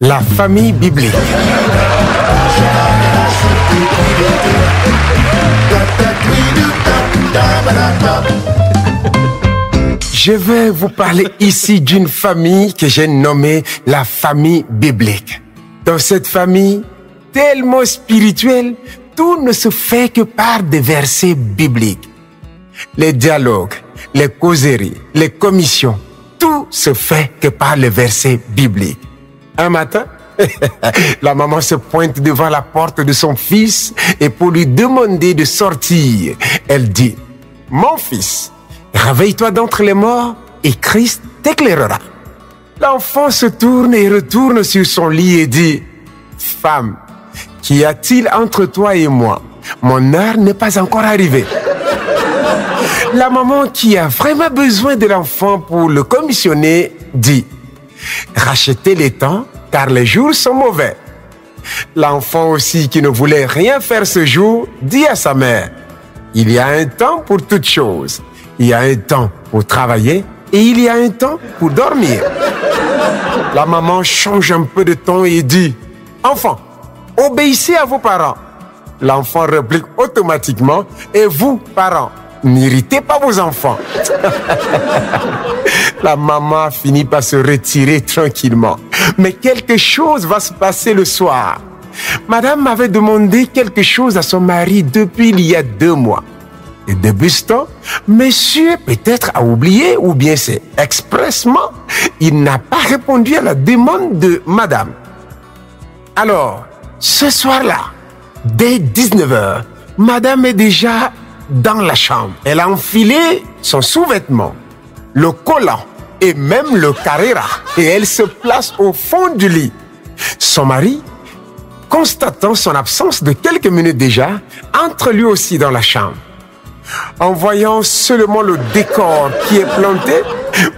La famille biblique. Je vais vous parler ici d'une famille que j'ai nommée la famille biblique. Dans cette famille, tellement spirituelle, tout ne se fait que par des versets bibliques. Les dialogues, les causeries, les commissions, tout se fait que par les versets bibliques. Un matin, la maman se pointe devant la porte de son fils et pour lui demander de sortir, elle dit: « Mon fils, réveille-toi d'entre les morts et Christ t'éclairera. » L'enfant se tourne et retourne sur son lit et dit: « Femme, qu'y a-t-il entre toi et moi? Mon heure n'est pas encore arrivée. » La maman, qui a vraiment besoin de l'enfant pour le commissionner, dit: « Rachetez les temps, car les jours sont mauvais. » L'enfant aussi, qui ne voulait rien faire ce jour, dit à sa mère: « Il y a un temps pour toutes choses. Il y a un temps pour travailler et il y a un temps pour dormir. » La maman change un peu de ton et dit: « Enfant, obéissez à vos parents. » L'enfant réplique automatiquement: « Et vous, parents, n'irritez pas vos enfants. » La maman finit par se retirer tranquillement. Mais quelque chose va se passer le soir. Madame avait demandé quelque chose à son mari depuis il y a 2 mois. Et depuis ce temps, monsieur peut-être a oublié ou bien c'est expressement, il n'a pas répondu à la demande de madame. Alors, ce soir-là, dès 19h, madame est déjà dans la chambre. Elle a enfilé son sous-vêtement, le collant et même le carrera. Et elle se place au fond du lit. Son mari, constatant son absence de quelques minutes déjà, entre lui aussi dans la chambre. En voyant seulement le décor qui est planté,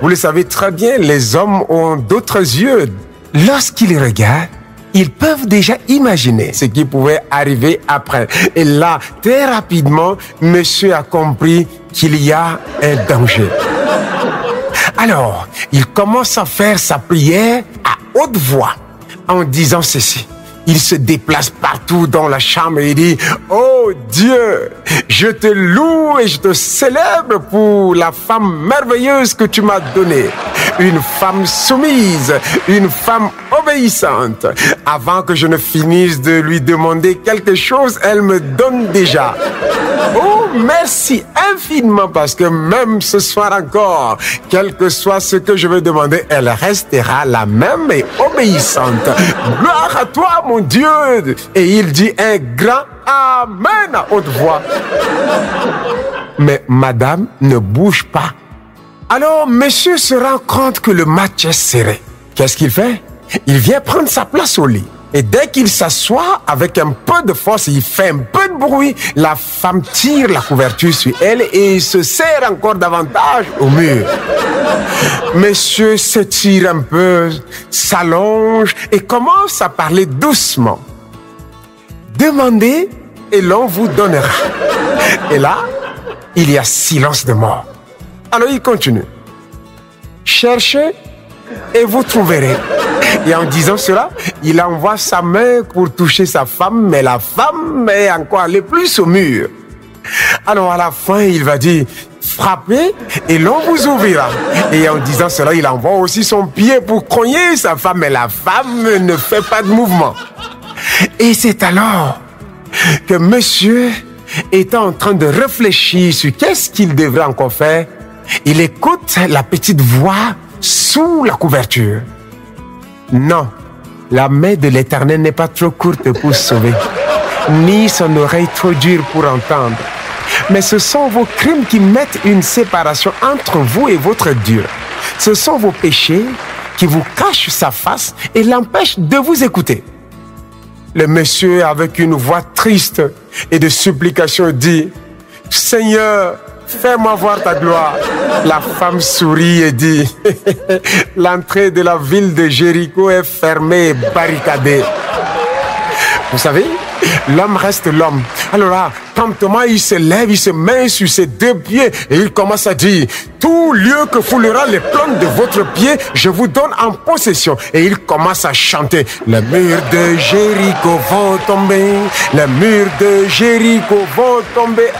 vous le savez très bien, les hommes ont d'autres yeux. Lorsqu'ils regardent, ils peuvent déjà imaginer ce qui pouvait arriver après. Et là, très rapidement, monsieur a compris qu'il y a un danger. Alors, il commence à faire sa prière à haute voix en disant ceci. Il se déplace partout dans la chambre et dit: « Oh Dieu, je te loue et je te célèbre pour la femme merveilleuse que tu m'as donnée. Une femme soumise, une femme obéissante. Avant que je ne finisse de lui demander quelque chose, elle me donne déjà. Oh, merci infiniment parce que même ce soir encore, quel que soit ce que je vais demander, elle restera la même et obéissante. Gloire à toi, mon Dieu. » Et il dit un grand Amen à haute voix. Mais madame ne bouge pas. Alors monsieur se rend compte que le match est serré. Qu'est-ce qu'il fait? Il vient prendre sa place au lit. Et dès qu'il s'assoit, avec un peu de force, il fait un peu de bruit, la femme tire la couverture sur elle et se serre encore davantage au mur. Monsieur s'étire un peu, s'allonge et commence à parler doucement. Demandez et l'on vous donnera. Et là, il y a silence de mort. Alors il continue. Cherchez et vous trouverez. Et en disant cela, il envoie sa main pour toucher sa femme, mais la femme est encore allée plus au mur. Alors à la fin, il va dire: frappez et l'on vous ouvrira. Et en disant cela, il envoie aussi son pied pour cogner sa femme, mais la femme ne fait pas de mouvement. Et c'est alors que monsieur est en train de réfléchir sur qu'est-ce qu'il devrait encore faire. Il écoute la petite voix sous la couverture. Non, la main de l'Éternel n'est pas trop courte pour sauver, ni son oreille trop dure pour entendre. Mais ce sont vos crimes qui mettent une séparation entre vous et votre Dieu. Ce sont vos péchés qui vous cachent sa face et l'empêchent de vous écouter. Le monsieur, avec une voix triste et de supplication, dit: « Seigneur, fais-moi voir ta gloire. » La femme sourit et dit: « L'entrée de la ville de Jéricho est fermée et barricadée. » Vous savez, l'homme reste l'homme. Alors là, promptement, il se lève, il se met sur ses deux pieds et il commence à dire, tout lieu que foulera les plantes de votre pied, je vous donne en possession. Et il commence à chanter, les murs de Jéricho vont tomber, les murs de Jéricho vont tomber.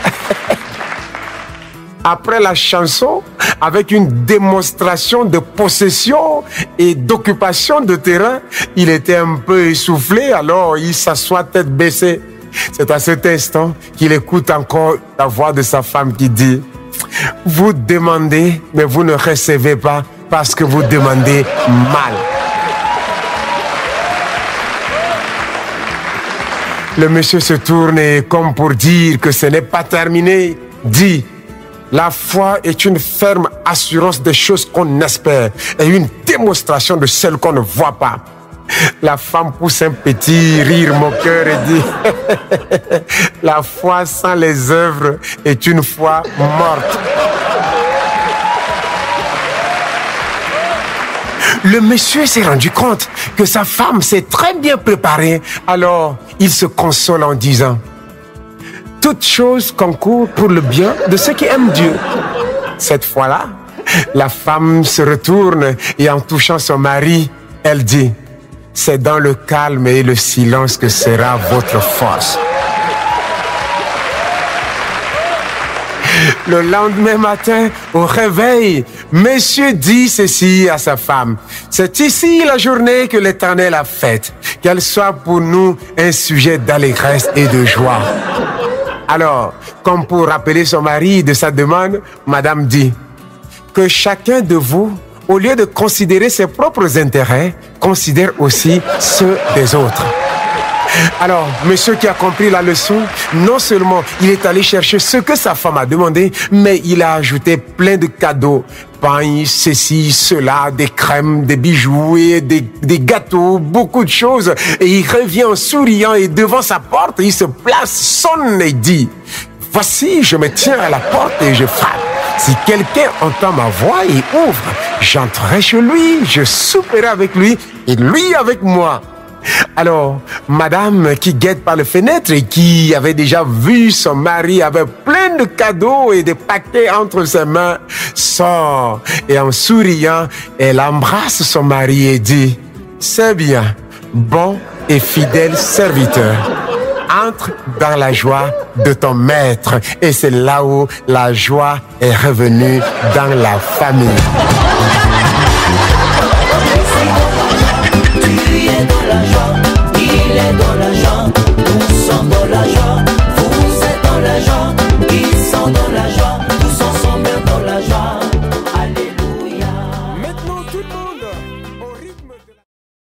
Après la chanson, avec une démonstration de possession et d'occupation de terrain, il était un peu essoufflé, alors il s'assoit tête baissée. C'est à cet instant qu'il écoute encore la voix de sa femme qui dit, « Vous demandez, mais vous ne recevez pas parce que vous demandez mal. » Le monsieur se tourne et, comme pour dire que ce n'est pas terminé, dit, la foi est une ferme assurance des choses qu'on espère et une démonstration de celles qu'on ne voit pas. La femme pousse un petit rire moqueur et dit la foi sans les œuvres est une foi morte. Le monsieur s'est rendu compte que sa femme s'est très bien préparée, alors il se console en disant toute chose concourt pour le bien de ceux qui aiment Dieu. Cette fois-là, la femme se retourne et en touchant son mari, elle dit, c'est dans le calme et le silence que sera votre force. Le lendemain matin, au réveil, monsieur dit ceci à sa femme, c'est ici la journée que l'Éternel a faite, qu'elle soit pour nous un sujet d'allégresse et de joie. Alors, comme pour rappeler son mari de sa demande, madame dit que chacun de vous, au lieu de considérer ses propres intérêts, considère aussi ceux des autres. Alors, monsieur qui a compris la leçon, non seulement il est allé chercher ce que sa femme a demandé, mais il a ajouté plein de cadeaux. Pain, ceci, cela, des crèmes, des bijoux et des gâteaux, beaucoup de choses. Et il revient en souriant et devant sa porte, il se place, sonne et dit, voici, je me tiens à la porte et je frappe. Si quelqu'un entend ma voix et ouvre, j'entrerai chez lui, je souperai avec lui et lui avec moi. Alors, madame qui guette par la fenêtre et qui avait déjà vu son mari avec plein de cadeaux et des paquets entre ses mains, sort et en souriant, elle embrasse son mari et dit, c'est bien, bon et fidèle serviteur. Entre dans la joie de ton maître. Et c'est là où la joie est revenue dans la famille.